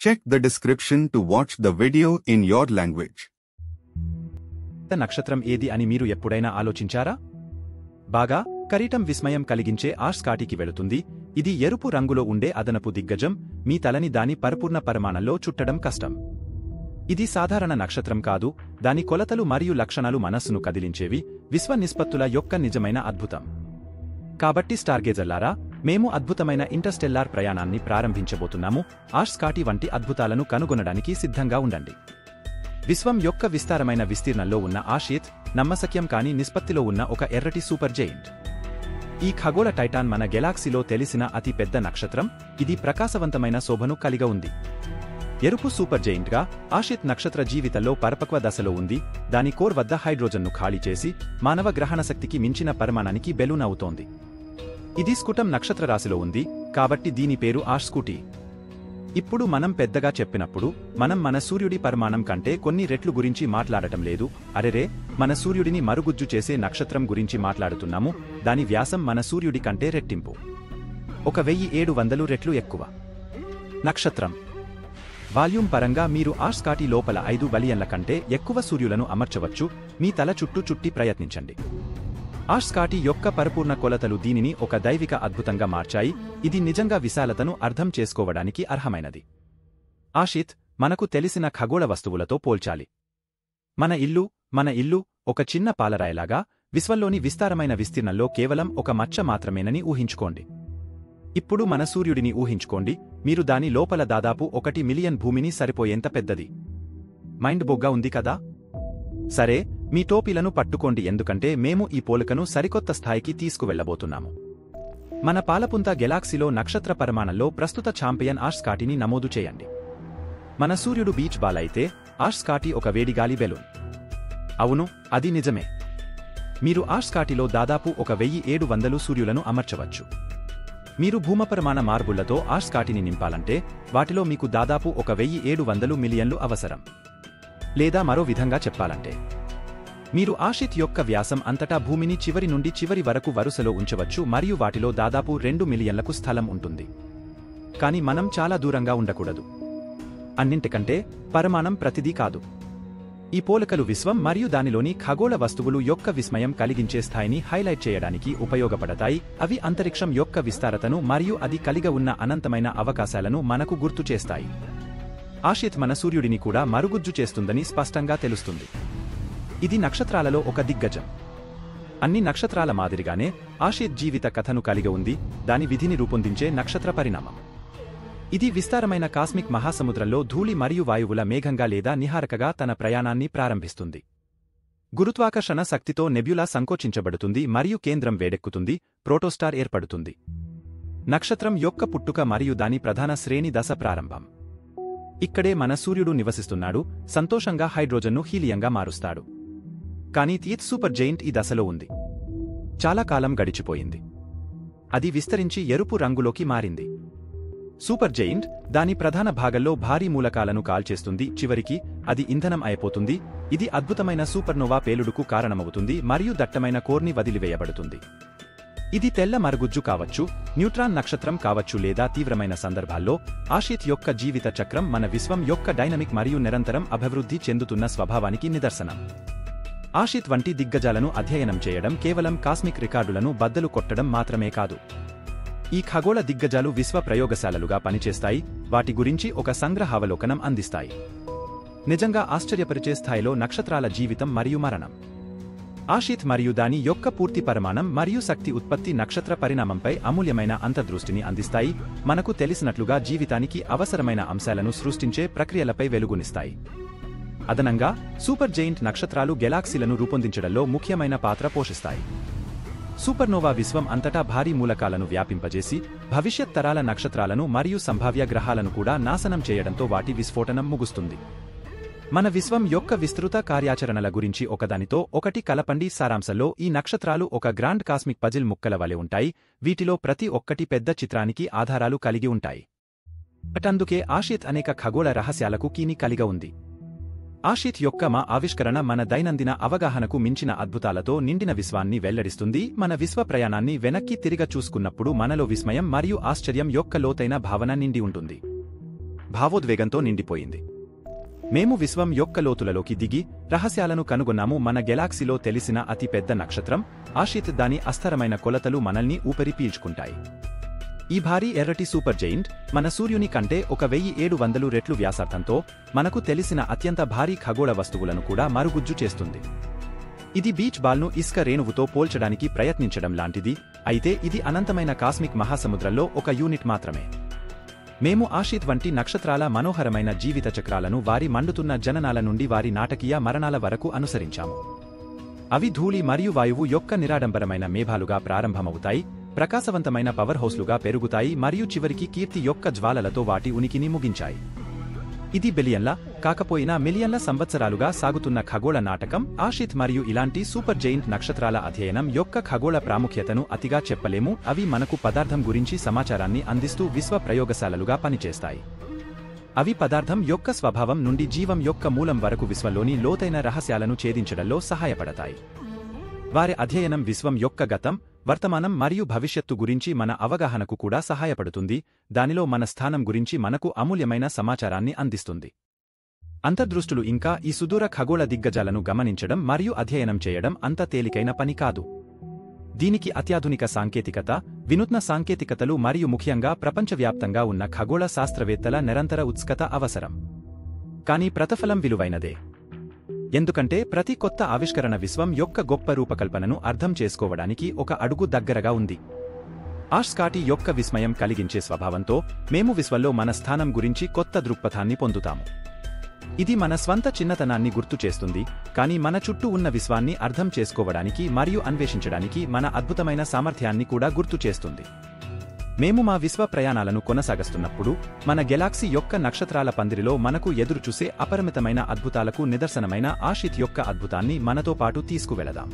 Check the description to watch the video in your language. నక్షత్రం ఏది అని మీరు ఎప్పుడైనా ఆలోచించారా? బాగా కరీటం విస్మయం కలిగించే ఆర్స్కాటికి వెళుతుంది. ఇది ఎరుపు రంగులో ఉండే అదనపు దిగ్గజం, మీ తలని దాని పరిపూర్ణ పరిమాణంలో చుట్టడం కష్టం. ఇది సాధారణ నక్షత్రం కాదు, దాని కొలతలు మరియు లక్షణాలు మనస్సును కదిలించేవి, విశ్వ నిష్పత్తుల యొక్క నిజమైన అద్భుతం. కాబట్టి స్టార్గేజర్లారా, మేము అద్భుతమైన ఇంటర్స్టెల్లార్ ప్రయాణాన్ని ప్రారంభించబోతున్నాము. ఆర్స్కాటి వంటి అద్భుతాలను కనుగొనడానికి సిద్ధంగా ఉండండి. విశ్వం యొక్క విస్తారమైన విస్తీర్ణంలో ఉన్న ఆషిత్ నమ్మశక్యం కాని నిష్పత్తిలో ఉన్న ఒక ఎర్రటి సూపర్ జెయింట్. ఈ ఖగోళ టైటాన్ మన గెలాక్సీలో తెలిసిన అతి పెద్ద నక్షత్రం. ఇది ప్రకాశవంతమైన శోభను కలిగి ఉంది. ఎరుపు సూపర్ జెయింట్గా ఆషిత్ నక్షత్ర జీవితంలో పరిపక్వ దశలో ఉంది. దాని కోర్ వద్ద హైడ్రోజన్ను ఖాళీ చేసి మానవ గ్రహణ శక్తికి మించిన పరిమాణానికి బెలూన్ అవుతోంది. ఇది స్కుటం నక్షత్ర రాశిలో ఉంది, కాబట్టి దీని పేరు ఆర్స్కూటీ. ఇప్పుడు మనం పెద్దగా చెప్పినప్పుడు మనం మన సూర్యుడి పరిమాణం కంటే కొన్ని రెట్లు గురించి మాట్లాడటం లేదు. అరెరే, మన సూర్యుడిని మరుగుజ్జు చేసే నక్షత్రం గురించి మాట్లాడుతున్నాము. దాని వ్యాసం మన సూర్యుడి కంటే రెట్టింపు, 1700 రెట్లు ఎక్కువ. నక్షత్రం వాల్యూమ్ పరంగా మీరు ఆర్స్కాటి లోపల 5 బిలియన్ల కంటే ఎక్కువ సూర్యులను అమర్చవచ్చు. మీ తల చుట్టి ప్రయత్నించండి. ఆర్స్కాటి యొక్క పరిపూర్ణ కొలతలు దీనిని ఒక దైవిక అద్భుతంగా మార్చాయి. ఇది నిజంగా విశాలతను అర్థం చేసుకోవడానికి అర్హమైనది. ఆషిత్ మనకు తెలిసిన ఖగోళ వస్తువులతో పోల్చాలి. మన ఇల్లు ఒక చిన్న పాలరాయిలాగా, విశ్వంలోని విస్తారమైన విస్తీర్ణంలో కేవలం ఒక మచ్చ మాత్రమేనని ఊహించుకోండి. ఇప్పుడు మన సూర్యుడిని ఊహించుకోండి. మీరు దాని లోపల దాదాపు 1 మిలియన్ భూమిని సరిపోయేంత పెద్దది. మైండ్ బొగ్గా ఉంది కదా? సరే, మీ టోపీలను పట్టుకోండి, ఎందుకంటే మేము ఈ పోలికను సరికొత్త స్థాయికి తీసుకువెళ్లబోతున్నాము. మన పాలపుంత గెలాక్సీలో నక్షత్ర పరిమాణంలో ప్రస్తుత ఛాంపియన్ ఆర్స్కాటిని నమోదు చేయండి. మన సూర్యుడు బీచ్ బాల్ అయితే ఆర్స్కాటి ఒక వేడిగాలి బెలూన్. అవును, అది నిజమే. మీరు ఆర్స్కాటిలో దాదాపు 1700 సూర్యులను అమర్చవచ్చు. మీరు భూమపరిమాణ మార్బుళ్లతో ఆర్స్కాటిని నింపాలంటే వాటిలో మీకు దాదాపు 1700 మిలియన్లు అవసరం. లేదా మరో విధంగా చెప్పాలంటే, మీరు ఆషిత్ యొక్క వ్యాసం అంతటా భూమిని చివరి నుండి చివరి వరకు వరుసలో ఉంచవచ్చు మరియు వాటిలో దాదాపు 2 మిలియన్లకు స్థలం ఉంటుంది. కాని మనం చాలా దూరంగా ఉండకూడదు. అన్నింటికంటే పరిమాణం ప్రతిదీ కాదు. ఈ పోలికలు విశ్వం మరియు దానిలోని ఖగోళ వస్తువులు యొక్క విస్మయం కలిగించే స్థాయిని హైలైట్ చేయడానికి ఉపయోగపడతాయి. అవి అంతరిక్షం యొక్క విస్తారతను మరియు అది కలిగి ఉన్న అనంతమైన అవకాశాలను మనకు గుర్తు చేస్తాయి. ఆషిత్ మన సూర్యుడిని కూడా మరుగుజ్జు చేస్తుందని స్పష్టంగా తెలుస్తుంది. ఇది నక్షత్రాలలో ఒక దిగ్గజం. అన్ని నక్షత్రాల మాదిరిగానే ఆషిత్ జీవిత కథను కలిగి ఉంది, దాని విధిని రూపొందించే నక్షత్ర పరిణామం. ఇది విస్తారమైన కాస్మిక్ మహాసముద్రంలో ధూళి మరియు వాయువుల మేఘంగా లేదా నిహారకగా తన ప్రయాణాన్ని ప్రారంభిస్తుంది. గురుత్వాకర్షణ శక్తితో నెబ్యులా సంకోచించబడుతుంది మరియు కేంద్రం వేడెక్కుతుంది, ప్రోటోస్టార్ ఏర్పడుతుంది. నక్షత్రం యొక్క పుట్టుక మరియు దాని ప్రధాన శ్రేణి దశ ప్రారంభం. ఇక్కడే మన సూర్యుడు నివసిస్తున్నాడు, సంతోషంగా హైడ్రోజన్ను హీలియంగా మారుస్తాడు. కానీ తీత్ సూపర్ జెయింట్ ఈ దశలో ఉంది. చాలా కాలం గడిచిపోయింది. అది విస్తరించి ఎరుపు రంగులోకి మారింది. సూపర్ జెయింట్ దాని ప్రధాన భాగంలో భారీ మూలకాలను కాల్చేస్తుంది. చివరికి అది ఇంధనం అయిపోతుంది. ఇది అద్భుతమైన సూపర్నోవా పేలుడుకు కారణమవుతుంది మరియు దట్టమైన కోర్ని వదిలివేయబడుతుంది. ఇది తెల్ల మరుగుజ్జు కావచ్చు, న్యూట్రాన్ నక్షత్రం కావచ్చు, లేదా తీవ్రమైన సందర్భాల్లో ఆషిత్ యొక్క జీవిత చక్రం మన విశ్వం యొక్క డైనమిక్ మరియు నిరంతరం అభివృద్ధి చెందుతున్న స్వభావానికి నిదర్శనం. ఆషిత్ వంటి దిగ్గజాలను అధ్యయనం చేయడం కేవలం కాస్మిక్ రికార్డులను బద్దలు కొట్టడం మాత్రమే కాదు. ఈ ఖగోళ దిగ్గజాలు విశ్వ ప్రయోగశాలలుగా పనిచేస్తాయి, వాటి గురించి ఒక సంగ్రహావలోకనం అందిస్తాయి. నిజంగా ఆశ్చర్యపరిచే స్థాయిలో నక్షత్రాల జీవితం మరియు మరణం. ఆషిత్ మరియు దాని యొక్క పూర్తి పరిమాణం మరియు శక్తి ఉత్పత్తి నక్షత్ర పరిణామంపై అమూల్యమైన అంతర్దృష్టిని అందిస్తాయి. మనకు తెలిసినట్లుగా జీవితానికి అవసరమైన అంశాలను సృష్టించే ప్రక్రియలపై వెలుగునిస్తాయి. అదనంగా సూపర్ జెయింట్ నక్షత్రాలు గెలాక్సీలను రూపొందించడంలో ముఖ్యమైన పాత్ర పోషిస్తాయి. సూపర్నోవా విశ్వం అంతటా భారీ మూలకాలను వ్యాపింపజేసి భవిష్యత్ తరాల నక్షత్రాలను మరియు సంభావ్య గ్రహాలను కూడా నాశనం చేయడంతో వాటి విస్ఫోటనం ముగుస్తుంది. మన విశ్వం యొక్క విస్తృత కార్యాచరణల గురించి ఒకదానితో ఒకటి కలపండి. సారాంశంలో ఈ నక్షత్రాలు ఒక గ్రాండ్ కాస్మిక్ పజిల్ ముక్కల వలె ఉంటాయి. వీటిలో ప్రతి ఒక్కటి పెద్ద చిత్రానికి ఆధారాలు కలిగి ఉంటాయి. అటందుకే ఆషిత్ అనేక ఖగోళ రహస్యాలకు కీని కలిగి ఉంది. ఆషిత్ యొక్క మా ఆవిష్కరణ మన దైనందిన అవగాహనకు మించిన అద్భుతాలతో నిండిన విశ్వాన్ని వెల్లడిస్తుంది. మన విశ్వ ప్రయాణాన్ని వెనక్కి తిరిగ చూసుకున్నప్పుడు మనలో విస్మయం మరియు ఆశ్చర్యం యొక్క లోతైన భావన నిండి ఉంటుంది. భావోద్వేగంతో నిండిపోయింది. మేము విశ్వం యొక్క లోతులలోకి దిగి రహస్యాలను కనుగొన్నాము. మన గెలాక్సీలో తెలిసిన అతి పెద్ద నక్షత్రం ఆషిత్. దాని అస్థిరమైన కొలతలు మనల్ని ఊపిరి పీల్చుకుంటాయి. ఈ భారీ ఎర్రటి సూపర్ జెయింట్ మన సూర్యుని కంటే 1700 రెట్లు వ్యాసార్థంతో మనకు తెలిసిన అత్యంత భారీ ఖగోళ వస్తువులను కూడా మరుగుజ్జు చేస్తుంది. ఇది బీచ్ బాల్ను ఇసుక రేణువుతో పోల్చడానికి ప్రయత్నించడం లాంటిది, అయితే ఇది అనంతమైన కాస్మిక్ మహాసముద్రంలో ఒక యూనిట్ మాత్రమే. మేము ఆషిత్ వంటి నక్షత్రాల మనోహరమైన జీవిత చక్రాలను వారి మండుతున్న జననాల నుండి వారి నాటకీయ మరణాల వరకు అనుసరించాము. అవి ధూళి మరియు వాయువు యొక్క నిరాడంబరమైన మేఘాలుగా ప్రారంభమవుతాయి, ప్రకాశవంతమైన పవర్ హౌస్లుగా పెరుగుతాయి మరియు చివరికి కీర్తి యొక్క జ్వాలలతో వాటి ఉనికిని ముగించాయి. ఇది బిలియన్ల కాకపోయినా మిలియన్ల సంవత్సరాలుగా సాగుతున్న ఖగోళ నాటకం ఆషిత్. మరియు ఇలాంటి సూపర్ జెయింట్ నక్షత్రాల అధ్యయనం యొక్క ఖగోళ ప్రాముఖ్యతను అతిగా చెప్పలేము. అవి మనకు పదార్థం గురించి సమాచారాన్ని అందిస్తూ విశ్వ ప్రయోగశాలలుగా పనిచేస్తాయి. అవి పదార్థం యొక్క స్వభావం నుండి జీవం యొక్క మూలం వరకు విశ్వంలోని లోతైన రహస్యాలను ఛేదించడంలో సహాయపడతాయి. వారి అధ్యయనం విశ్వం యొక్క గతం, వర్తమానం మరియు భవిష్యత్తు గురించి మన అవగాహనకు కూడా సహాయపడుతుంది. దానిలో మన స్థానం గురించి మనకు అమూల్యమైన సమాచారాన్ని అందిస్తుంది. అంతర్దృష్టులు ఇంకా ఈ సుదూర ఖగోళ దిగ్గజాలను గమనించడం మరియు అధ్యయనం చేయడం అంత తేలికైన పని కాదు. దీనికి అత్యాధునిక సాంకేతికత, వినూత్న సాంకేతికతలు మరియు ముఖ్యంగా ప్రపంచవ్యాప్తంగా ఉన్న ఖగోళ శాస్త్రవేత్తల నిరంతర ఉత్సుకత అవసరం. కానీ ప్రతిఫలం విలువైనదే. ఎందుకంటే ప్రతి కొత్త ఆవిష్కరణ విశ్వం యొక్క గొప్ప రూపకల్పనను అర్థం చేసుకోవడానికి ఒక అడుగు దగ్గరగా ఉంది. ఆష్కాటి యొక్క విస్మయం కలిగించే స్వభావంతో మేము విశ్వంలో మన స్థానం గురించి కొత్త దృక్పథాన్ని పొందుతాము. ఇది మన స్వంత చిన్నతనాన్ని గుర్తు చేస్తుంది, కానీ మన చుట్టూ ఉన్న విశ్వాన్ని అర్థం చేసుకోవడానికి మరియు అన్వేషించడానికి మన అద్భుతమైన సామర్థ్యాన్ని కూడా గుర్తు చేస్తుంది. మేము మా విశ్వ ప్రయాణాలను కొనసాగిస్తున్నప్పుడు మన గెలాక్సీ యొక్క నక్షత్రాల పందిరిలో మనకు ఎదురుచూసే అపరిమితమైన అద్భుతాలకు నిదర్శనమైన ఆషిత్ యొక్క అద్భుతాన్ని మనతో పాటు తీసుకువెళదాం.